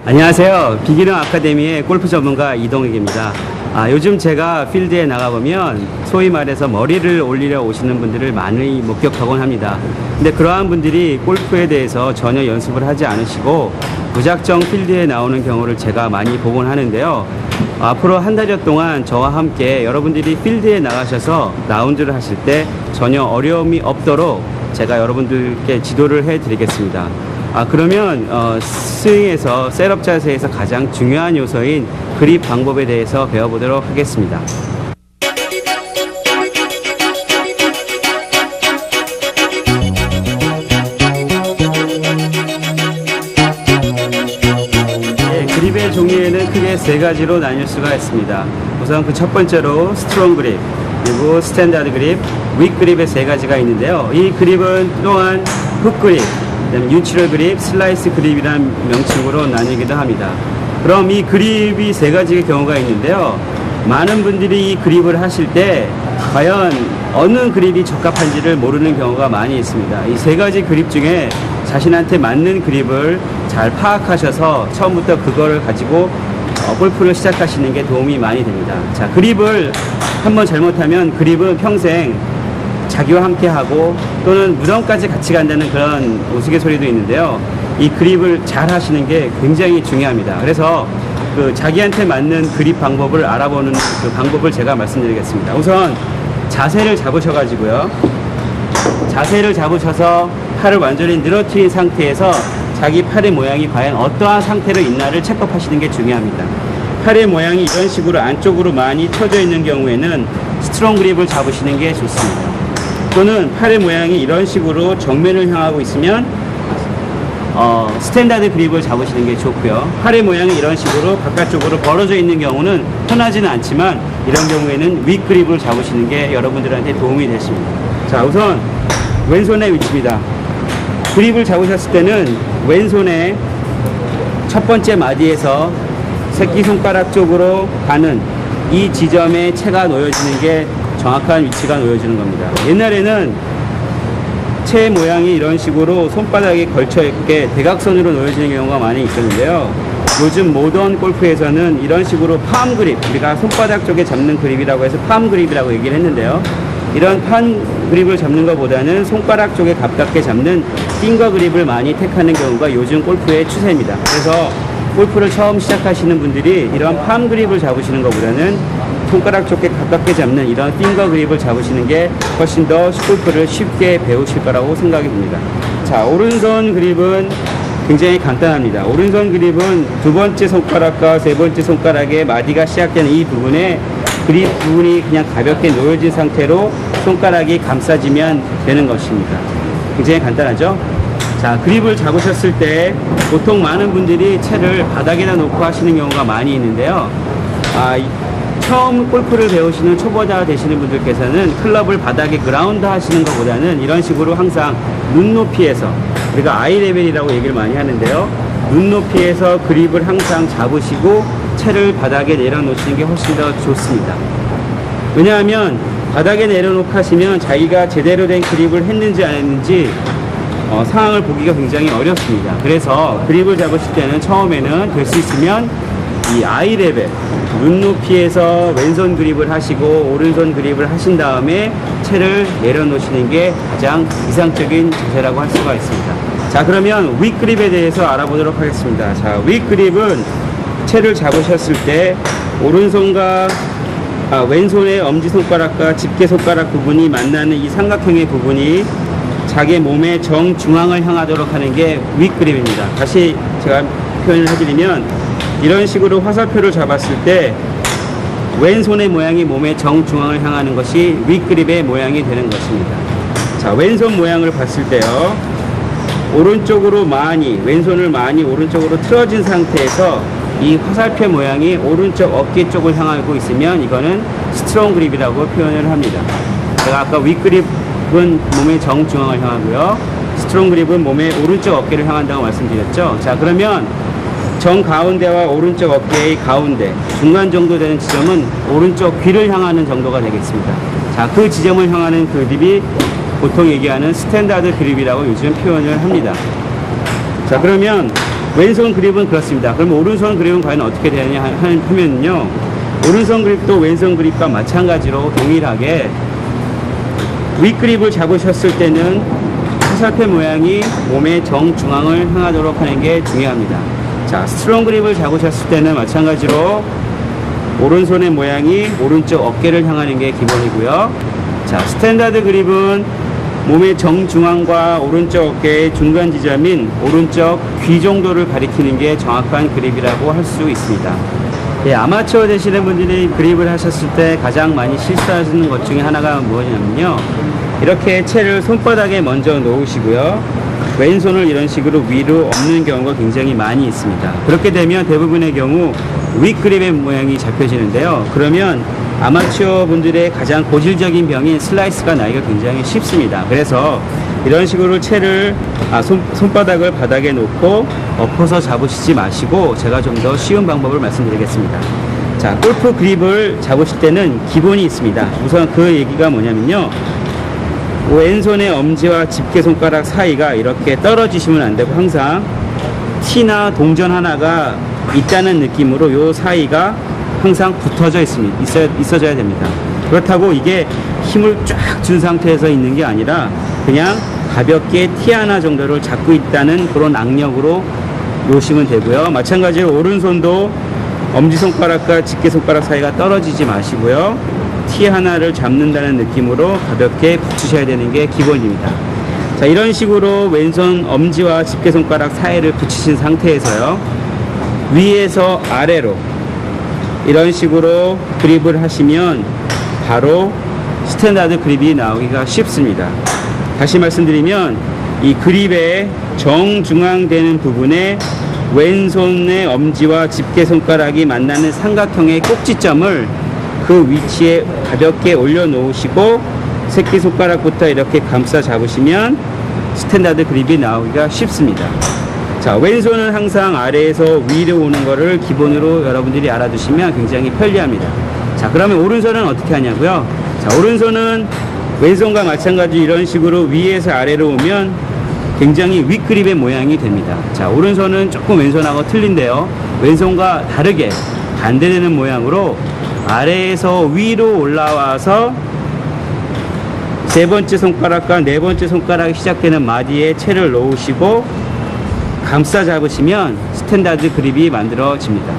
안녕하세요. 비기너 아카데미의 골프 전문가 이동익입니다. 요즘 제가 필드에 나가보면 소위 말해서 머리를 올리려 오시는 분들을 많이 목격하곤 합니다. 근데 그러한 분들이 골프에 대해서 전혀 연습을 하지 않으시고 무작정 필드에 나오는 경우를 제가 많이 보곤 하는데요. 앞으로 한 달여 동안 저와 함께 여러분들이 필드에 나가셔서 라운드를 하실 때 전혀 어려움이 없도록 제가 여러분들께 지도를 해드리겠습니다. 그러면 스윙에서 셋업 자세에서 가장 중요한 요소인 그립 방법에 대해서 배워보도록 하겠습니다. 그립의 종류에는 크게 세 가지로 나뉠 수가 있습니다. 우선 그 첫 번째로 스트롱 그립, 그리고 스탠다드 그립, 윅 그립의 세 가지가 있는데요. 이 그립은 또한 훅 그립, 뉴트럴 그립, 슬라이스 그립이라는 명칭으로 나뉘기도 합니다. 그럼 이 그립이 세 가지의 경우가 있는데요. 많은 분들이 이 그립을 하실 때 과연 어느 그립이 적합한지를 모르는 경우가 많이 있습니다. 이 세 가지 그립 중에 자신한테 맞는 그립을 잘 파악하셔서 처음부터 그거를 가지고 골프를 시작하시는 게 도움이 많이 됩니다. 자, 그립을 한번 잘못하면 그립은 평생 자기와 함께 하고 또는 무덤까지 같이 간다는 그런 우스갯소리도 있는데요. 이 그립을 잘 하시는 게 굉장히 중요합니다. 그래서 그 자기한테 맞는 그립 방법을 알아보는 그 방법을 제가 말씀드리겠습니다. 우선 자세를 잡으셔가지고요. 자세를 잡으셔서 팔을 완전히 늘어뜨린 상태에서 자기 팔의 모양이 과연 어떠한 상태로 있나를 체크하시는 게 중요합니다. 팔의 모양이 이런 식으로 안쪽으로 많이 펴져 있는 경우에는 스트롱 그립을 잡으시는 게 좋습니다. 또는 팔의 모양이 이런 식으로 정면을 향하고 있으면 스탠다드 그립을 잡으시는 게 좋고요. 팔의 모양이 이런 식으로 바깥쪽으로 벌어져 있는 경우는 편하지는 않지만 이런 경우에는 윗 그립을 잡으시는 게 여러분들한테 도움이 되십니다. 자, 우선 왼손의 위치입니다. 그립을 잡으셨을 때는 왼손의 첫 번째 마디에서 새끼손가락 쪽으로 가는 이 지점에 채가 놓여지는 게 정확한 위치가 놓여지는 겁니다. 옛날에는 채 모양이 이런 식으로 손바닥에 걸쳐 있게 대각선으로 놓여지는 경우가 많이 있었는데요. 요즘 모던 골프에서는 이런 식으로 팜 그립, 우리가 손바닥 쪽에 잡는 그립이라고 해서 팜 그립이라고 얘기를 했는데요. 이런 팜 그립을 잡는 것보다는 손가락 쪽에 가깝게 잡는 핑거 그립을 많이 택하는 경우가 요즘 골프의 추세입니다. 그래서 골프를 처음 시작하시는 분들이 이런 팜 그립을 잡으시는 것보다는 손가락 쪽에 가깝게 잡는 이런 핑거 그립을 잡으시는 게 훨씬 더 골프를 쉽게 배우실 거라고 생각이 듭니다. 자, 오른손 그립은 굉장히 간단합니다. 오른손 그립은 두 번째 손가락과 세 번째 손가락의 마디가 시작되는 이 부분에 그립 부분이 그냥 가볍게 놓여진 상태로 손가락이 감싸지면 되는 것입니다. 굉장히 간단하죠? 자, 그립을 잡으셨을 때 보통 많은 분들이 채를 바닥에다 놓고 하시는 경우가 많이 있는데요. 처음 골프를 배우시는 초보자 되시는 분들께서는 클럽을 바닥에 그라운드 하시는 것보다는 이런 식으로 항상 눈높이에서, 우리가 아이 레벨이라고 얘기를 많이 하는데요. 눈높이에서 그립을 항상 잡으시고 채를 바닥에 내려놓으시는 게 훨씬 더 좋습니다. 왜냐하면 바닥에 내려놓고 하시면 자기가 제대로 된 그립을 했는지 안 했는지 상황을 보기가 굉장히 어렵습니다. 그래서 그립을 잡으실 때는 처음에는 될 수 있으면 이 아이 레벨, 눈높이에서 왼손 그립을 하시고 오른손 그립을 하신 다음에 채를 내려놓으시는 게 가장 이상적인 자세라고 할 수가 있습니다. 자, 그러면 윗 그립에 대해서 알아보도록 하겠습니다. 자, 윗 그립은 채를 잡으셨을 때 오른손과 왼손의 엄지손가락과 집게손가락 부분이 만나는 이 삼각형의 부분이 자기 몸의 정중앙을 향하도록 하는 게 윗 그립입니다. 다시 제가 표현을 해드리면 이런 식으로 화살표를 잡았을 때 왼손의 모양이 몸의 정중앙을 향하는 것이 윗 그립의 모양이 되는 것입니다. 자, 왼손 모양을 봤을 때요. 오른쪽으로 왼손을 많이 오른쪽으로 틀어진 상태에서 이 화살표 모양이 오른쪽 어깨 쪽을 향하고 있으면 이거는 스트롱 그립이라고 표현을 합니다. 제가 아까 윗 그립은 몸의 정중앙을 향하고요. 스트롱 그립은 몸의 오른쪽 어깨를 향한다고 말씀드렸죠. 자, 그러면 정 가운데와 오른쪽 어깨의 가운데 중간 정도 되는 지점은 오른쪽 귀를 향하는 정도가 되겠습니다. 자, 그 지점을 향하는 그립이 보통 얘기하는 스탠다드 그립이라고 요즘 표현을 합니다. 자, 그러면 왼손 그립은 그렇습니다. 그럼 오른손 그립은 과연 어떻게 되느냐 하면요, 오른손 그립도 왼손 그립과 마찬가지로 동일하게 윗그립을 잡으셨을 때는 화살표 모양이 몸의 정중앙을 향하도록 하는 게 중요합니다. 자, 스트롱 그립을 잡으셨을 때는 마찬가지로 오른손의 모양이 오른쪽 어깨를 향하는 게 기본이고요. 자, 스탠다드 그립은 몸의 정중앙과 오른쪽 어깨의 중간 지점인 오른쪽 귀 정도를 가리키는 게 정확한 그립이라고 할 수 있습니다. 예, 아마추어 되시는 분들이 그립을 하셨을 때 가장 많이 실수하시는 것 중에 하나가 무엇이냐면요, 이렇게 채를 손바닥에 먼저 놓으시고요, 왼손을 이런 식으로 위로 엎는 경우가 굉장히 많이 있습니다. 그렇게 되면 대부분의 경우 윗그립의 모양이 잡혀지는데요, 그러면 아마추어 분들의 가장 고질적인 병인 슬라이스가 나기가 굉장히 쉽습니다. 그래서 이런 식으로 채를 손바닥을 바닥에 놓고 엎어서 잡으시지 마시고 제가 좀 더 쉬운 방법을 말씀드리겠습니다. 자, 골프 그립을 잡으실 때는 기본이 있습니다. 우선 그 얘기가 뭐냐면요, 왼손의 엄지와 집게 손가락 사이가 이렇게 떨어지시면 안 되고 항상 T나 동전 하나가 있다는 느낌으로 요 사이가 항상 붙어져 있어져야 됩니다. 그렇다고 이게 힘을 쫙 준 상태에서 있는 게 아니라 그냥 가볍게 T 하나 정도를 잡고 있다는 그런 악력으로 놓으시면 되고요. 마찬가지로 오른손도 엄지손가락과 집게손가락 사이가 떨어지지 마시고요, T 하나를 잡는다는 느낌으로 가볍게 붙이셔야 되는 게 기본입니다. 자, 이런 식으로 왼손 엄지와 집게손가락 사이를 붙이신 상태에서요, 위에서 아래로 이런 식으로 그립을 하시면 바로 스탠다드 그립이 나오기가 쉽습니다. 다시 말씀드리면 이 그립의 정중앙되는 부분에 왼손의 엄지와 집게손가락이 만나는 삼각형의 꼭지점을 그 위치에 가볍게 올려 놓으시고 새끼손가락부터 이렇게 감싸 잡으시면 스탠다드 그립이 나오기가 쉽습니다. 자, 왼손은 항상 아래에서 위로 오는 거를 기본으로 여러분들이 알아두시면 굉장히 편리합니다. 자, 그러면 오른손은 어떻게 하냐고요? 자, 오른손은 왼손과 마찬가지 이런 식으로 위에서 아래로 오면 굉장히 윗그립의 모양이 됩니다. 자, 오른손은 조금 왼손하고 틀린데요, 왼손과 다르게 반대되는 모양으로 아래에서 위로 올라와서 세 번째 손가락과 네 번째 손가락이 시작되는 마디에 채를 놓으시고 감싸 잡으시면 스탠다드 그립이 만들어집니다.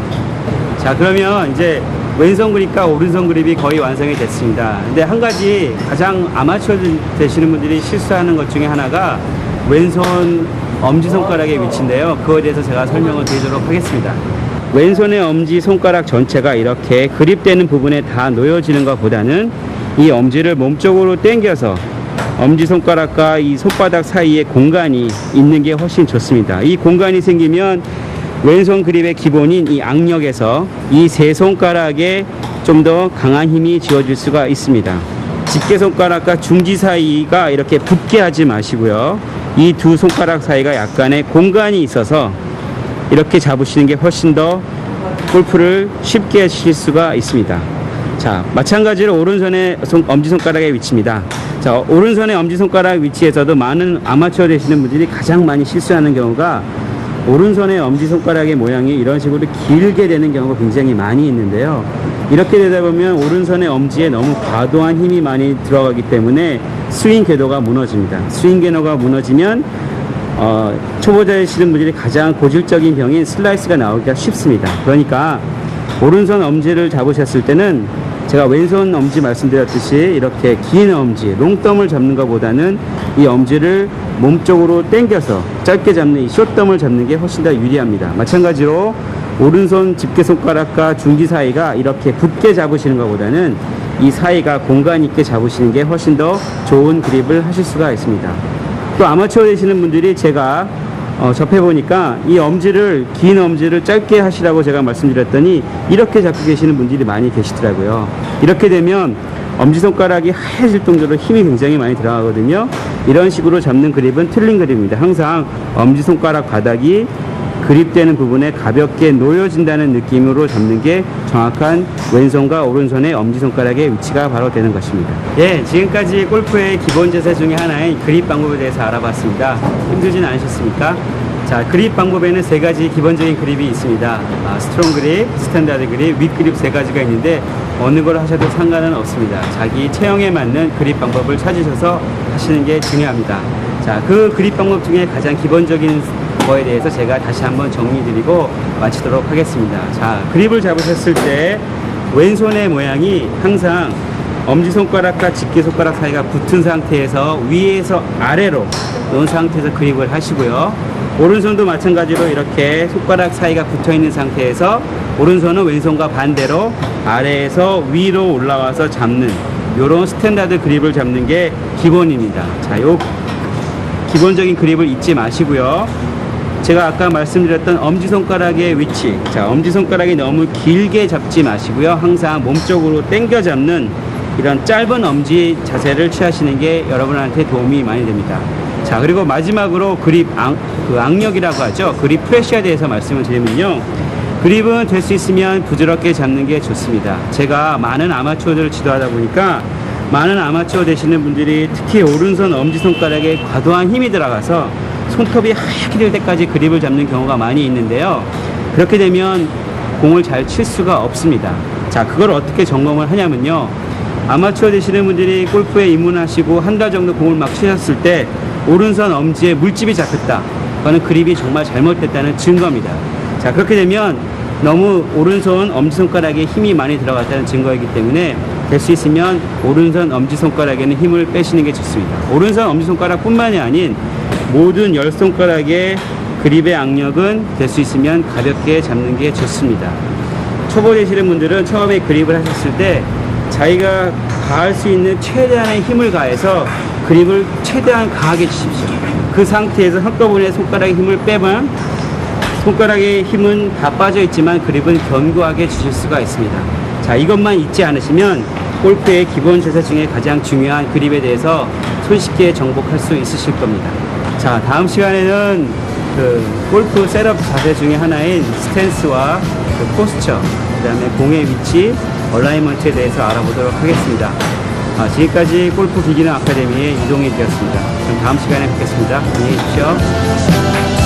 자, 그러면 이제 왼손 그립과 오른손 그립이 거의 완성이 됐습니다. 근데 한 가지 가장 아마추어 되시는 분들이 실수하는 것 중에 하나가 왼손 엄지손가락의 위치인데요, 그거에 대해서 제가 설명을 드리도록 하겠습니다. 왼손의 엄지손가락 전체가 이렇게 그립되는 부분에 다 놓여지는 것보다는 이 엄지를 몸쪽으로 당겨서 엄지손가락과 이 손바닥 사이에 공간이 있는 게 훨씬 좋습니다. 이 공간이 생기면 왼손 그립의 기본인 이 악력에서 이 세 손가락에 좀 더 강한 힘이 지어질 수가 있습니다. 집게손가락과 중지 사이가 이렇게 붙게 하지 마시고요, 이 두 손가락 사이가 약간의 공간이 있어서 이렇게 잡으시는 게 훨씬 더 골프를 쉽게 하실 수가 있습니다. 자, 마찬가지로 오른손의 엄지손가락의 위치입니다. 자, 오른손의 엄지손가락 위치에서도 많은 아마추어 되시는 분들이 가장 많이 실수하는 경우가 오른손의 엄지손가락의 모양이 이런 식으로 길게 되는 경우가 굉장히 많이 있는데요, 이렇게 되다 보면 오른손의 엄지에 너무 과도한 힘이 많이 들어가기 때문에 스윙 궤도가 무너집니다. 스윙 궤도가 무너지면 초보자이시는 분들이 가장 고질적인 병인 슬라이스가 나오기가 쉽습니다. 그러니까 오른손 엄지를 잡으셨을 때는 제가 왼손 엄지 말씀드렸듯이 이렇게 긴 엄지, 롱덤을 잡는 것보다는 이 엄지를 몸쪽으로 당겨서 짧게 잡는 이 숏덤을 잡는 게 훨씬 더 유리합니다. 마찬가지로 오른손 집게손가락과 중지 사이가 이렇게 붙게 잡으시는 것보다는 이 사이가 공간 있게 잡으시는 게 훨씬 더 좋은 그립을 하실 수가 있습니다. 또 아마추어 되시는 분들이 제가 접해보니까 이 엄지를, 긴 엄지를 짧게 하시라고 제가 말씀드렸더니 이렇게 잡고 계시는 분들이 많이 계시더라고요. 이렇게 되면 엄지손가락이 하얘질 정도로 힘이 굉장히 많이 들어가거든요. 이런 식으로 잡는 그립은 틀린 그립입니다. 항상 엄지손가락 바닥이 그립되는 부분에 가볍게 놓여진다는 느낌으로 잡는 게 정확한 왼손과 오른손의 엄지손가락의 위치가 바로 되는 것입니다. 예, 지금까지 골프의 기본 자세 중에 하나인 그립 방법에 대해서 알아봤습니다. 힘들진 않으셨습니까? 자, 그립 방법에는 세 가지 기본적인 그립이 있습니다. 스트롱 그립, 스탠다드 그립, 윗 그립 세 가지가 있는데 어느 걸 하셔도 상관은 없습니다. 자기 체형에 맞는 그립 방법을 찾으셔서 하시는 게 중요합니다. 자, 그 그립 방법 중에 가장 기본적인 거에 대해서 제가 다시 한번 정리드리고 마치도록 하겠습니다. 자, 그립을 잡으셨을 때 왼손의 모양이 항상 엄지손가락과 집게손가락 사이가 붙은 상태에서 위에서 아래로 놓은 상태에서 그립을 하시고요. 오른손도 마찬가지로 이렇게 손가락 사이가 붙어 있는 상태에서 오른손은 왼손과 반대로 아래에서 위로 올라와서 잡는 이런 스탠다드 그립을 잡는 게 기본입니다. 자, 요 기본적인 그립을 잊지 마시고요. 제가 아까 말씀드렸던 엄지손가락의 위치, 자, 엄지손가락이 너무 길게 잡지 마시고요. 항상 몸쪽으로 당겨 잡는 이런 짧은 엄지 자세를 취하시는 게 여러분한테 도움이 많이 됩니다. 자, 그리고 마지막으로 그립 악력이라고 하죠. 그립 프레쉬에 대해서 말씀을 드리면요. 그립은 될 수 있으면 부드럽게 잡는 게 좋습니다. 제가 많은 아마추어들을 지도하다 보니까 많은 아마추어 되시는 분들이 특히 오른손 엄지손가락에 과도한 힘이 들어가서 손톱이 하얗게 될 때까지 그립을 잡는 경우가 많이 있는데요. 그렇게 되면 공을 잘 칠 수가 없습니다. 자, 그걸 어떻게 점검을 하냐면요. 아마추어 되시는 분들이 골프에 입문하시고 한 달 정도 공을 막 치셨을 때 오른손 엄지에 물집이 잡혔다. 그거는 그립이 정말 잘못됐다는 증거입니다. 자, 그렇게 되면 너무 오른손 엄지손가락에 힘이 많이 들어갔다는 증거이기 때문에 될 수 있으면 오른손 엄지손가락에는 힘을 빼시는 게 좋습니다. 오른손 엄지손가락 뿐만이 아닌 모든 10손가락의 그립의 악력은 될 수 있으면 가볍게 잡는 게 좋습니다. 초보 되시는 분들은 처음에 그립을 하셨을 때 자기가 가할 수 있는 최대한의 힘을 가해서 그립을 최대한 강하게 치십시오. 그 상태에서 한꺼번에 손가락에 힘을 빼면 손가락의 힘은 다 빠져 있지만 그립은 견고하게 주실 수가 있습니다. 자, 이것만 잊지 않으시면 골프의 기본 자세 중에 가장 중요한 그립에 대해서 손쉽게 정복할 수 있으실 겁니다. 자, 다음 시간에는 골프 셋업 자세 중에 하나인 스탠스와 포스처, 그 다음에 공의 위치, 얼라이먼트에 대해서 알아보도록 하겠습니다. 지금까지 골프 비기너 아카데미의 이동희 되었습니다. 그럼 다음 시간에 뵙겠습니다. 안녕히 계십시오.